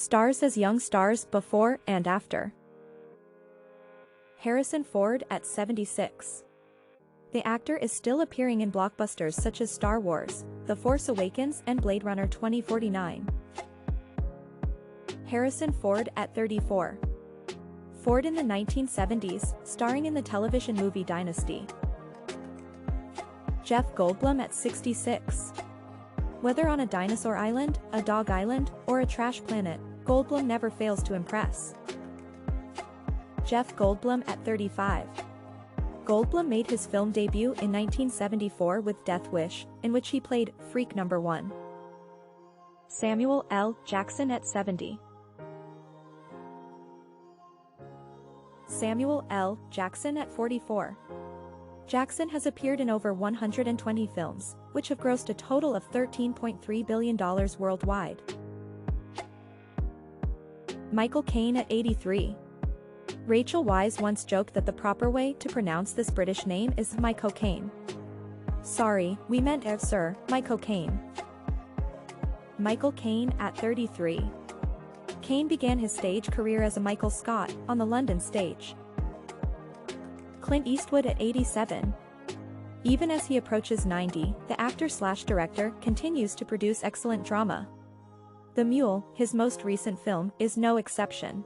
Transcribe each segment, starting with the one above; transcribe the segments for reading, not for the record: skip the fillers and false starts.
Stars as young stars before and after. Harrison Ford at 76. The actor is still appearing in blockbusters such as Star Wars, The Force Awakens and Blade Runner 2049. Harrison Ford at 34. Ford in the 1970s, starring in the television movie Dynasty. Jeff Goldblum at 66. Whether on a dinosaur island, a dog island, or a trash planet, Goldblum never fails to impress. Jeff Goldblum at 35. Goldblum made his film debut in 1974 with Death Wish, in which he played Freak Number 1. Samuel L. Jackson at 70. Samuel L. Jackson at 44. Jackson has appeared in over 120 films, which have grossed a total of $13.3 billion worldwide. Michael Caine at 83. Rachel Weisz once joked that the proper way to pronounce this British name is my cocaine. Sorry, we meant sir, my cocaine. Michael Caine at 33. Caine began his stage career as a Michael Scott on the London stage. Clint Eastwood at 87. Even as he approaches 90, the actor/director continues to produce excellent drama. The Mule, his most recent film, is no exception.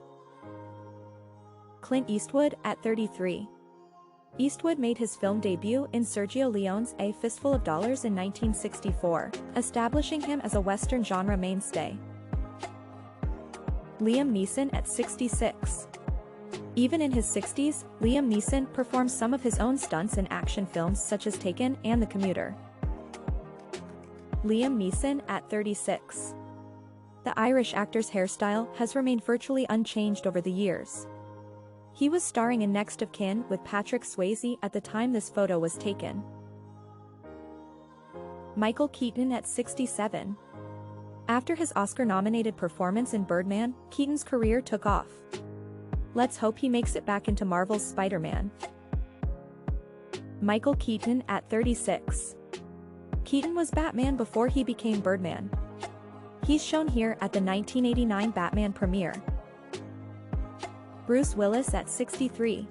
Clint Eastwood at 33. Eastwood made his film debut in Sergio Leone's A Fistful of Dollars in 1964, establishing him as a Western genre mainstay. Liam Neeson at 66. Even in his 60s, Liam Neeson performs some of his own stunts in action films such as Taken and The Commuter. Liam Neeson at 36. The Irish actor's hairstyle has remained virtually unchanged over the years. He was starring in Next of Kin with Patrick Swayze at the time this photo was taken. Michael Keaton at 67. After his Oscar-nominated performance in Birdman, Keaton's career took off. Let's hope he makes it back into Marvel's Spider-Man. Michael Keaton at 36. Keaton was Batman before he became Birdman. He's shown here at the 1989 Batman premiere. Bruce Willis at 63.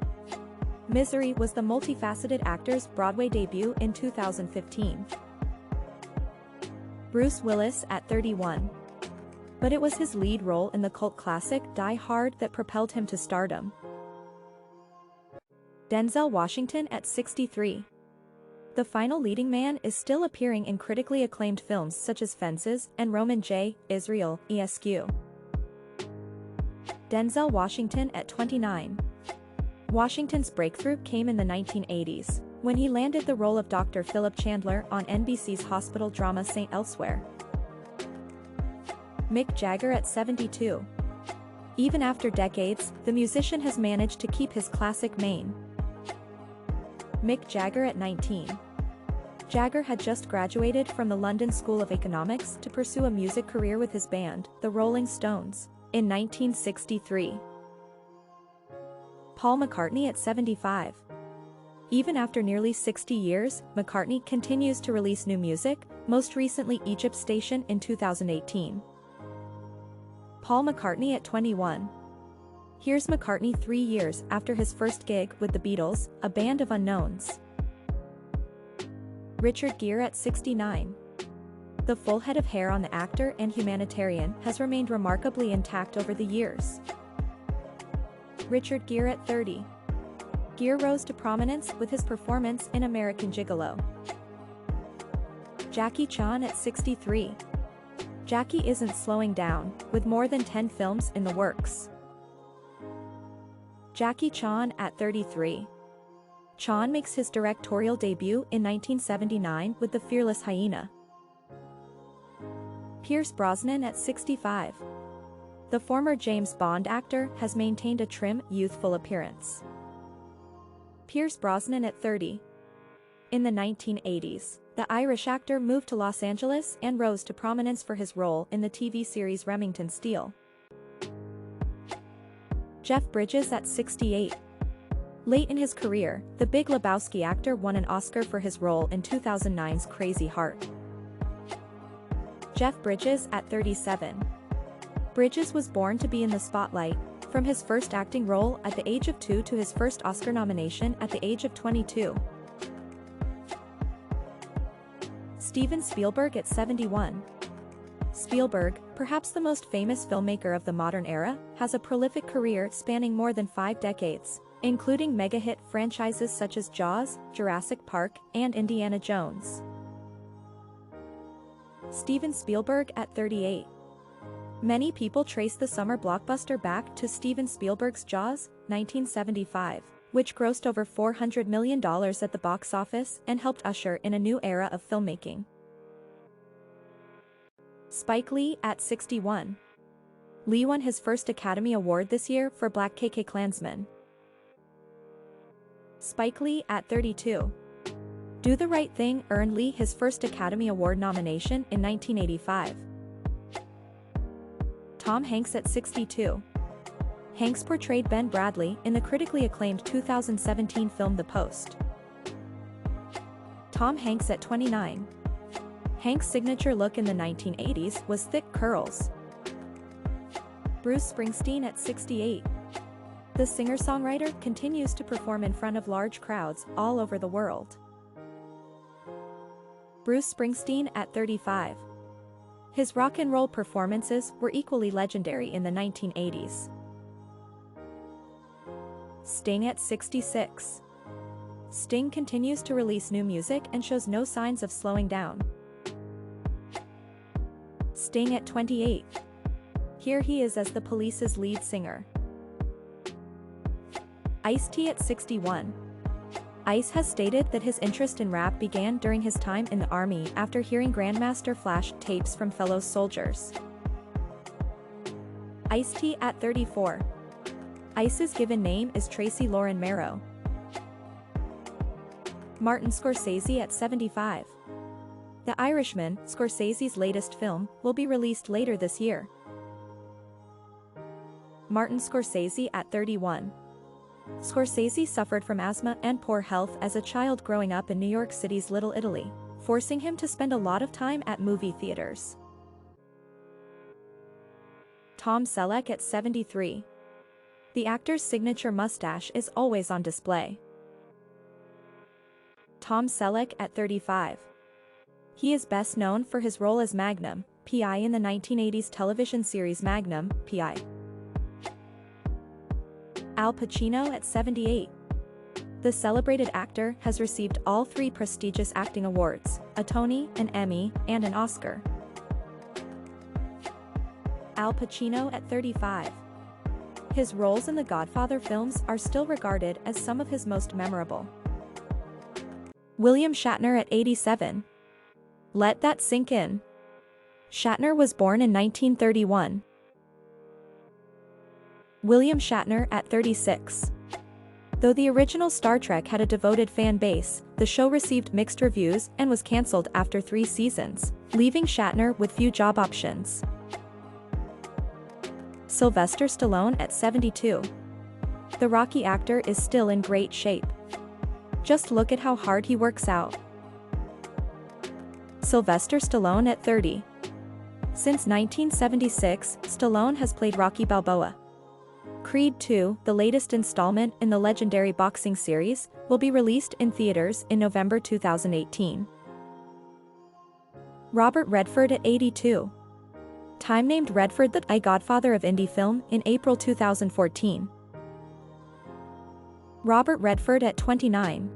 Misery was the multifaceted actor's Broadway debut in 2015. Bruce Willis at 31. But it was his lead role in the cult classic Die Hard that propelled him to stardom. Denzel Washington at 63. The final leading man is still appearing in critically acclaimed films such as Fences and Roman J. Israel, Esq. Denzel Washington at 29. Washington's breakthrough came in the 1980s, when he landed the role of Dr. Philip Chandler on NBC's hospital drama St. Elsewhere. Mick Jagger at 72. Even after decades, the musician has managed to keep his classic mane. Mick Jagger at 19. Jagger had just graduated from the London School of Economics to pursue a music career with his band, the Rolling Stones, in 1963. Paul McCartney at 75. Even after nearly 60 years, McCartney continues to release new music, most recently Egypt Station in 2018. Paul McCartney at 21. Here's McCartney 3 years after his first gig with the Beatles, a band of unknowns. Richard Gere at 69. The full head of hair on the actor and humanitarian has remained remarkably intact over the years. Richard Gere at 30. Gere rose to prominence with his performance in American Gigolo. Jackie Chan at 63. Jackie isn't slowing down, with more than 10 films in the works. Jackie Chan at 33. Chan makes his directorial debut in 1979 with The Fearless Hyena. Pierce Brosnan at 65. The former James Bond actor has maintained a trim, youthful appearance. Pierce Brosnan at 30. In the 1980s, the Irish actor moved to Los Angeles and rose to prominence for his role in the TV series Remington Steele. Jeff Bridges at 68. Late in his career, the Big Lebowski actor won an Oscar for his role in 2009's Crazy Heart. Jeff Bridges at 37. Bridges was born to be in the spotlight, from his first acting role at the age of 2 to his first Oscar nomination at the age of 22. Steven Spielberg at 71. Spielberg, perhaps the most famous filmmaker of the modern era, has a prolific career spanning more than 5 decades, including mega-hit franchises such as Jaws, Jurassic Park, and Indiana Jones. Steven Spielberg at 38. Many people trace the summer blockbuster back to Steven Spielberg's Jaws, 1975, which grossed over $400 million at the box office and helped usher in a new era of filmmaking. Spike Lee at 61. Lee won his first Academy Award this year for Black KKlansman. Spike Lee at 32. Do the Right Thing earned Lee his first Academy Award nomination in 1985. Tom Hanks at 62. Hanks portrayed Ben Bradley in the critically acclaimed 2017 film The Post. Tom Hanks at 29. Hanks' signature look in the 1980s was thick curls. Bruce Springsteen at 68. The singer-songwriter continues to perform in front of large crowds all over the world. Bruce Springsteen at 35. His rock and roll performances were equally legendary in the 1980s. Sting at 66. Sting continues to release new music and shows no signs of slowing down. Sting at 28. Here he is as the Police's lead singer. Ice-T at 61. Ice has stated that his interest in rap began during his time in the Army after hearing Grandmaster Flash tapes from fellow soldiers. Ice-T at 34. Ice's given name is Tracy Lauren Marrow. Martin Scorsese at 75. The Irishman, Scorsese's latest film, will be released later this year. Martin Scorsese at 31. Scorsese suffered from asthma and poor health as a child growing up in New York City's Little Italy, forcing him to spend a lot of time at movie theaters. Tom Selleck at 73. The actor's signature mustache is always on display. Tom Selleck at 35. He is best known for his role as Magnum, P.I. in the 1980s television series Magnum, P.I. Al Pacino at 78. The celebrated actor has received all 3 prestigious acting awards, a Tony, an Emmy, and an Oscar. Al Pacino at 35. His roles in the Godfather films are still regarded as some of his most memorable. William Shatner at 87. Let that sink in. Shatner was born in 1931. William Shatner at 36. Though the original Star Trek had a devoted fan base, the show received mixed reviews and was cancelled after 3 seasons, leaving Shatner with few job options. Sylvester Stallone at 72. The Rocky actor is still in great shape. Just look at how hard he works out. Sylvester Stallone at 30. Since 1976, Stallone has played Rocky Balboa. Creed II, the latest installment in the legendary boxing series, will be released in theaters in November 2018. Robert Redford at 82. Time named Redford the Godfather of indie film in April 2014. Robert Redford at 29.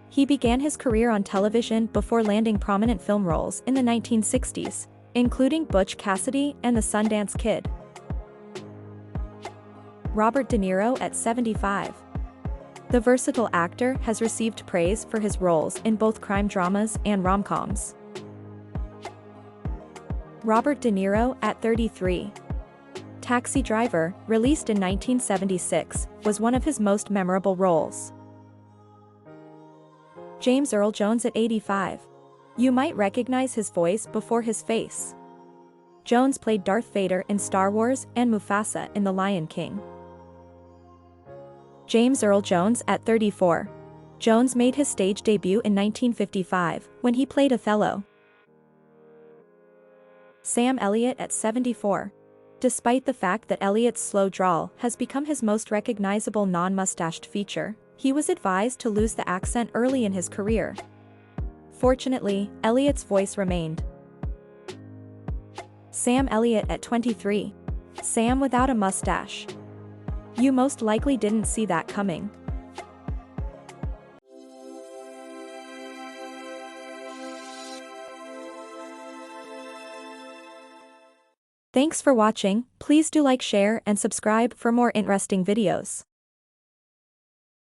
He began his career on television before landing prominent film roles in the 1960s, including Butch Cassidy and the Sundance Kid. Robert De Niro at 75. The versatile actor has received praise for his roles in both crime dramas and rom-coms. Robert De Niro at 33. Taxi Driver, released in 1976, was one of his most memorable roles. James Earl Jones at 85. You might recognize his voice before his face. Jones played Darth Vader in Star Wars and Mufasa in The Lion King. James Earl Jones at 34. Jones made his stage debut in 1955, when he played Othello. Sam Elliott at 74. Despite the fact that Elliot's slow drawl has become his most recognizable non-mustached feature, he was advised to lose the accent early in his career. Fortunately, Elliot's voice remained. Sam Elliott at 23. Sam without a mustache. You most likely didn't see that coming. Thanks for watching. Please do like, share, and subscribe for more interesting videos.